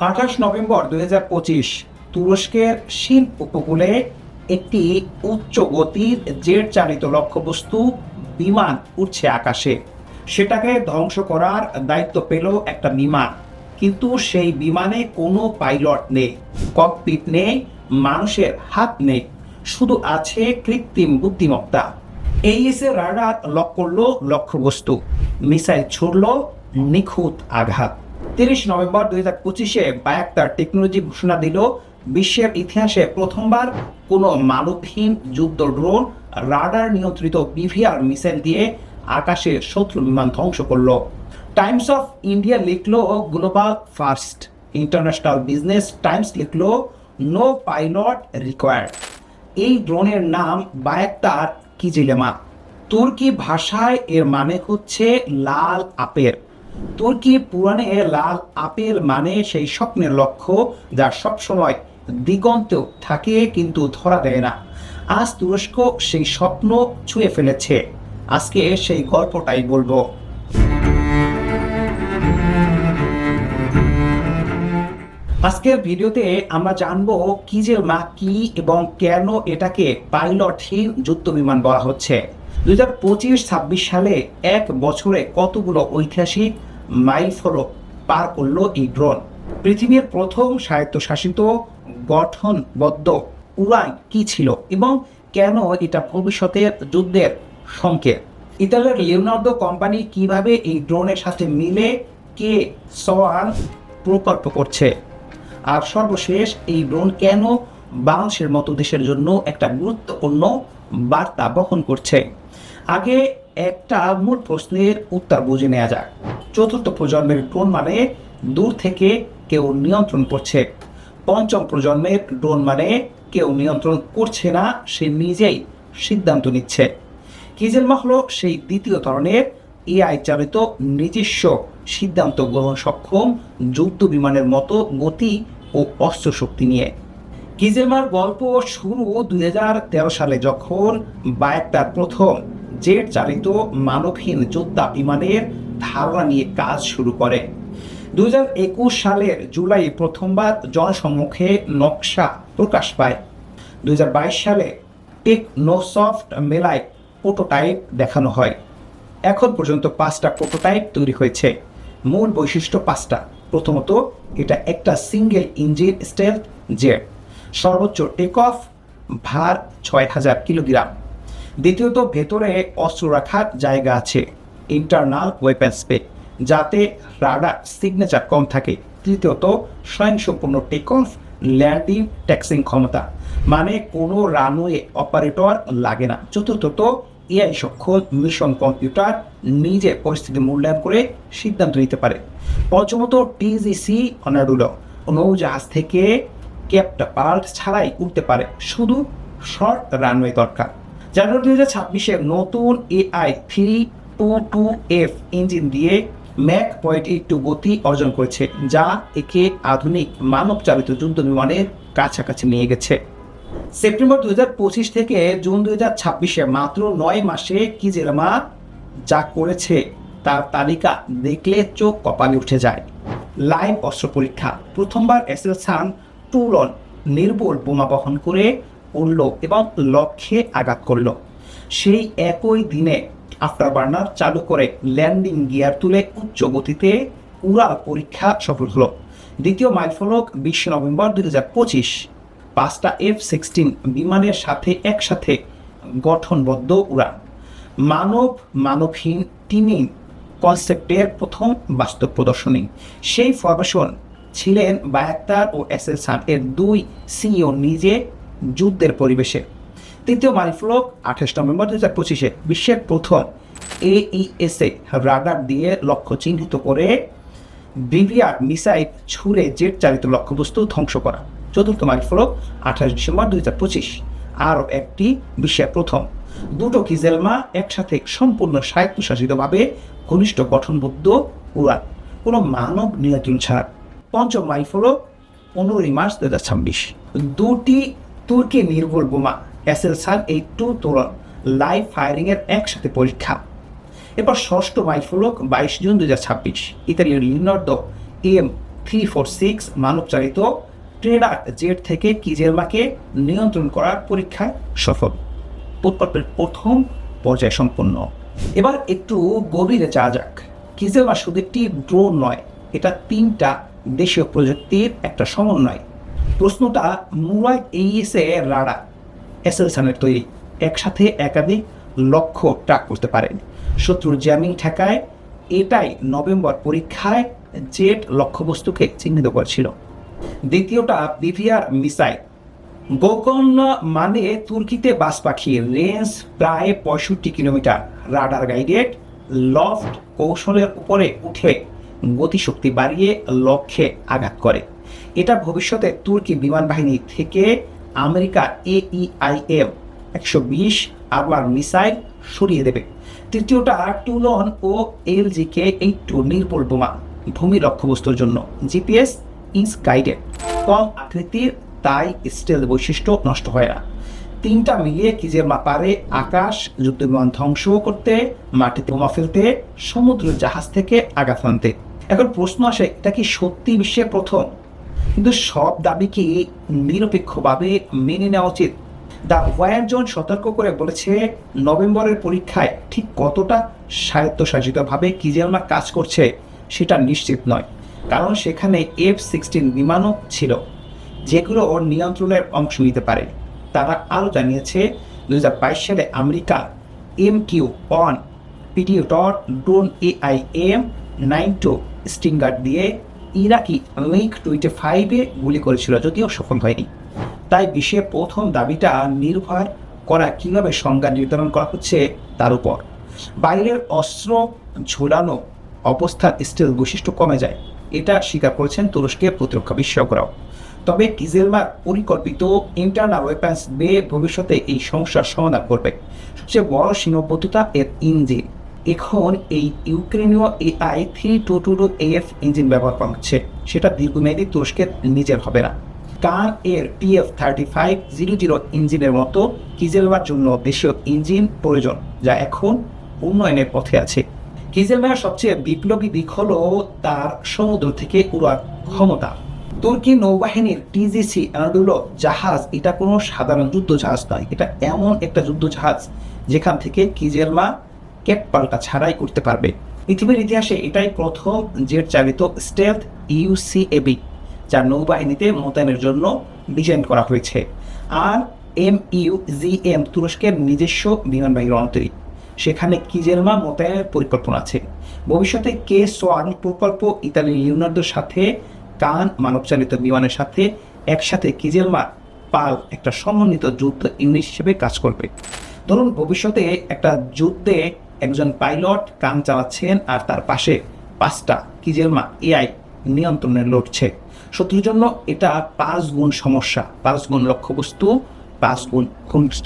28 November 2025 তুরস্কের শিন উপকূলে একটি উচ্চ গতির জেট চালিত লক্ষ্যবস্তু বিমান উড়ছে আকাশে। সেটাকে ধ্বংস করার দায়িত্ব পেল একটা বিমান, কিন্তু সেই বিমানে কোনো পাইলট নেই, ককপিট নেই, মানুষের হাত নেই, শুধু আছে কৃত্রিম বুদ্ধিমত্তা। এইএসএ রাডার লক করলো লক্ষ্যবস্তু, মিসাইল ছুড়ল, নিখুঁত আঘাত। 30 নভেম্বর 2025 বায়াক্তার টেকনোলজি ঘোষণা দিল বিশ্বের ইতিহাসে প্রথমবার কোনো মানবহীন যুদ্ধ ড্রোন রাডার নিয়ন্ত্রিত বিভিআর মিসাইল দিয়ে আকাশে শত্রু বিমান ধ্বংস করল। টাইমস অফ ইন্ডিয়া লিখলো global first, international business times লিখলো নো পাইলট রিকোয়ার্ড। এই ড্রোনের নাম বায়াক্তার কিজিলেমা। তুর্কি ভাষায় এর মানে হচ্ছে লাল আপেল। তুর্কি পুরাণে লাল আপেল মানে সেই স্বপ্নের লক্ষ্য যা সবসময় দিগন্তেও থাকে কিন্তু ধরা দেয় না। আজ তুরস্ক সেই স্বপ্ন ছুঁয়ে ফেলেছে। আজকে সেই গল্পটাই বলবো। আজকের ভিডিওতে আমরা জানবো কিজেলমা কি এবং কেন এটাকে পাইলটহীন যুদ্ধ বিমান বলা হচ্ছে। 2025-26 সালে এক বছরে কতগুলো ঐতিহাসিক মাইলফলক পার করলো এই ড্রোন। পৃথিবীর প্রথম স্বায়ত্তশাসিত গঠনবদ্ধ উড়ান কি ছিল এবং কেন এটা ভবিষ্যতের যুদ্ধের সংকেত। ইতালির লিওনার্দো কোম্পানি কিভাবে এই ড্রোনের সাথে মিলে কে সোয়ান প্রকল্প করছে, আর সর্বশেষ এই ড্রোন কেন বাংলাদেশের মতো দেশের জন্য একটা গুরুত্বপূর্ণ বার্তা বহন করছে। আগে একটা মূল প্রশ্নের উত্তর বুঝে নেওয়া যাক। চতুর্থ প্রজন্মের ড্রোন মানে দূর থেকে কেউ নিয়ন্ত্রণ করছে। পঞ্চম প্রজন্মের ড্রোন মানে কেউ নিয়ন্ত্রণ করছে না, সে নিজেই সিদ্ধান্ত নিচ্ছে। কিজেলমা হলো সেই দ্বিতীয় ধরনের এআই চালিত নিজস্ব সিদ্ধান্ত গ্রহণ সক্ষম যুদ্ধ বিমানের মতো গতি ও অস্ত্র শক্তি নিয়ে। কিজেলমার গল্প শুরু 2013 সালে, যখন বায়াক্তার প্রথম জেট চালিত মানবহীন যোদ্ধা বিমানের ধারণা নিয়ে কাজ শুরু করে। 2021 সালের জুলাই প্রথমবার জনসম্মুখে নকশা প্রকাশ পায়। 2022 সালে টেকনোসফট মেলায় প্রোটোটাইপ দেখানো হয়। এখন পর্যন্ত 5টা প্রোটোটাইপ তৈরি হয়েছে। মূল বৈশিষ্ট্য 5টা। প্রথমত, এটা একটা সিঙ্গেল ইঞ্জিন স্টেলথ জেট, সর্বোচ্চ টেক অফ ভার 6000 কিলোগ্রাম। দ্বিতীয়ত, ভেতরে অস্ত্র রাখার জায়গা আছে, ইন্টারনাল ওয়েপন স্পেস, যাতে রাডার সিগনেচার কম থাকে। তৃতীয়ত, স্বয়ংসম্পূর্ণ টেক অফ ল্যান্ডিং ট্যাক্সিং ক্ষমতা, মানে কোনো রানওয়ে অপারেটর লাগে না। চতুর্থত, এআই সক্ষম মিশন কম্পিউটার নিজে পরিস্থিতি মূল্যায়ন করে সিদ্ধান্ত নিতে পারে। পঞ্চমত, টিজিসি অনাডুলো, নৌজাহাজ থেকে ক্যাটাপাল্ট ছাড়াই উঠতে পারে, শুধু শর্ট রানওয়ে দরকার। জানুয়ারি 2026-এ নতুন AI 322F ইঞ্জিন দিয়ে ম্যাক 0.82 গতি অর্জন করেছে, যা একে আধুনিক মানব চালিত যুদ্ধ বিমানের কাছাকাছি নিয়ে গেছে। সেপ্টেম্বর 2025 থেকে জুন 2026-এ মাত্র 9 মাসে কিজেলমা যা করেছে তার তালিকা দেখলে চোখ কপালে উঠে যায়। লাইভ অস্ত্র পরীক্ষা। প্রথমবার এসেলসান টুলন নির্ভুল বোমা বহন করে উড়ল এবং লক্ষ্যে আঘাত করল। সেই একই দিনে আফটার বার্নার চালু করে ল্যান্ডিং গিয়ার তুলে উচ্চ গতিতে উড়াল পরীক্ষা সফল হলো। দ্বিতীয় মাইলফলক 20 নভেম্বর 2025, 5টা F-16 বিমানের সাথে একসাথে গঠনবদ্ধ উড়ান। মানবহীন টিমিং কনসেপ্টের প্রথম বাস্তব প্রদর্শনী। সেই ফরমেশন ছিলেন বায়াক্তার ও এসেলসান এর 2 সিইও নিজে যুদ্ধের পরিবেশে। তৃতীয় মাইলফলক 28 নভেম্বর 2025-এ বিশ্বের প্রথম AESA রাডার দিয়ে লক্ষ্য চিহ্নিত করে বিভিআর মিসাইল ছুড়ে জেট চালিত লক্ষ্যবস্তু ধ্বংস করা। চতুর্থ মাইলফলক 28 ডিসেম্বর 2025, আরও একটি বিশ্বের প্রথম। 2টো কিজেলমা একসাথে সম্পূর্ণ স্বায়ত্তশাসিতভাবে ঘনিষ্ঠ গঠনবদ্ধ উড়ান, কোনো মানব নিয়ন্ত্রণ ছাড়া। পঞ্চম মাইলফলক 15 মার্চ 2026, 2টি তুর্কি নির্ভুল বোমা এসেলসান এই 2 তোলন লাইভ ফায়ারিংয়ের একসাথে পরীক্ষা। এরপর ষষ্ঠ মাইলফলক 22 জুন 2026, ইতালির লিওনার্দো 346 মানবচালিত ট্রেডার জেট থেকে কিজেলমাকে নিয়ন্ত্রণ করার পরীক্ষায় সফল। প্রকল্পের প্রথম পর্যায় সম্পন্ন। এবার একটু গভীরে যাওয়া যাক। কিজেলমা শুধু একটি ড্রোন নয়, এটা 3টা দেশীয় প্রযুক্তির একটা সমন্বয়। প্রশ্নটা মুরাদ AES এর রাডার এসেলসনের তৈরি, একসাথে একাধিক লক্ষ্য ট্র্যাক করতে পারেন। শত্রুর জ্যামিং ঠেকায়। এটাই নভেম্বর পরীক্ষায় জেট লক্ষ্যবস্তুকে চিহ্নিত করেছিল। দ্বিতীয়টা বিভিআর মিসাইল। গোকন মানে তুর্কিতে বাস পাখি, রেঞ্জ প্রায় 65 কিলোমিটার, রাডার গাইডেড, লফট কৌশলের উপরে উঠে গতিশক্তি বাড়িয়ে লক্ষ্যে আঘাত করে। এটা ভবিষ্যতে তুর্কি বিমান বাহিনী থেকে আমেরিকার AEIM 120 আরমার মিসাইল সরিয়ে দেবে। তৃতীয়টা টুলন ও LGK-82 নির্ভুল বোমা, ভূমি লক্ষ্যবস্তুর জন্য, GPS ইজ গাইডেড, কম আকৃতির, তাই স্টেল বৈশিষ্ট্য নষ্ট হয় না। 3টা মিলিয়ে কিজেলমা পারে আকাশ যুদ্ধবিমান ধ্বংস করতে, মাটিতে বোমা ফেলতে, সমুদ্র জাহাজ থেকে আঘাত আনতে। এখন প্রশ্ন আসে, এটা কি সত্যি বিশ্বের প্রথম? কিন্তু সব দাবি কি নিরপেক্ষভাবে মেনে নেওয়া উচিত? দ্য ওয়ার জোন সতর্ক করে বলেছে, নভেম্বরের পরীক্ষায় ঠিক কতটা স্বায়ত্তশাসিতভাবে কিজেলমা কাজ করছে সেটা নিশ্চিত নয়, কারণ সেখানে F-16 বিমানও ছিল, যেগুলো ওর নিয়ন্ত্রণের অংশ নিতে পারে। তারা আরও জানিয়েছে 2022 সালে America MQ-1 পিটিওটর drone AIM-9 Stinger দিয়ে ইরাকি MiG-25-এ গুলি করেছিল, যদিও সফল হয়নি। তাই বিশ্বের প্রথম দাবিটা নির্ভর করা কীভাবে সংজ্ঞা নির্ধারণ করা হচ্ছে তার উপর। বাইরের অস্ত্র ঝোলানো অবস্থার স্টিল বৈশিষ্ট্য কমে যায়, এটা স্বীকার করেছেন তুরস্কের প্রতিরক্ষা বিশেষজ্ঞরাও। তবে কিজেলমার পরিকল্পিত ইন্টারনাল ওয়েপন্স দিয়ে ভবিষ্যতে এই সমস্যার সমাধান করবে। সবচেয়ে বড় সীমাবদ্ধতা এর ইঞ্জিন। এখন এই ইউক্রেনীয় AI-3222AF ইঞ্জিন ব্যবহার করা হচ্ছে, সেটা দীর্ঘমেয়াদী তুরস্কের নিজের হবে না। কান এর PF-3500 ইঞ্জিনের মতো কিজেলমার জন্য দেশীয় ইঞ্জিন প্রয়োজন, যা এখন উন্নয়নের পথে আছে। কিজেলমার সবচেয়ে বিপ্লবী দিক হল তার সমুদ্র থেকে উড়ার ক্ষমতা। তুর্কি নৌবাহিনীর TGC Anadolu জাহাজ এটা কোনো সাধারণ যুদ্ধ জাহাজ নয়, এটা এমন একটা যুদ্ধ জাহাজ যেখান থেকে কিজেলমা কেট পাল্টা ছাড়াই করতে পারবে। পৃথিবীর ইতিহাসে এটাই প্রথম জেট চালিত স্টেলথ UCAV, যা নৌবাহিনীতে মোতায়েনের জন্য ডিজাইন করা হয়েছে। আর MUGM তুরস্কের নিজস্ব বিমানবাহী রণতরী, সেখানে কিজেলমা মোতায়েনের পরিকল্পনা আছে। ভবিষ্যতে K-SWAN প্রকল্প ইতালির লিওনার্দোর সাথে কান মানবচালিত বিমানের সাথে একসাথে কিজেলমা পাল একটা সমন্বিত যুদ্ধ ইউনিট হিসেবে কাজ করবে। ধরুন ভবিষ্যতে একটা যুদ্ধে একজন পাইলট কান চালাচ্ছেন আর তার পাশে 5টা কিজেলমা AI নিয়ন্ত্রণে লড়ছে। শত্রুর জন্য এটা 5 গুণ সমস্যা, 5 গুণ লক্ষ্যবস্তু, 5 গুণ ঘনিষ্ঠ।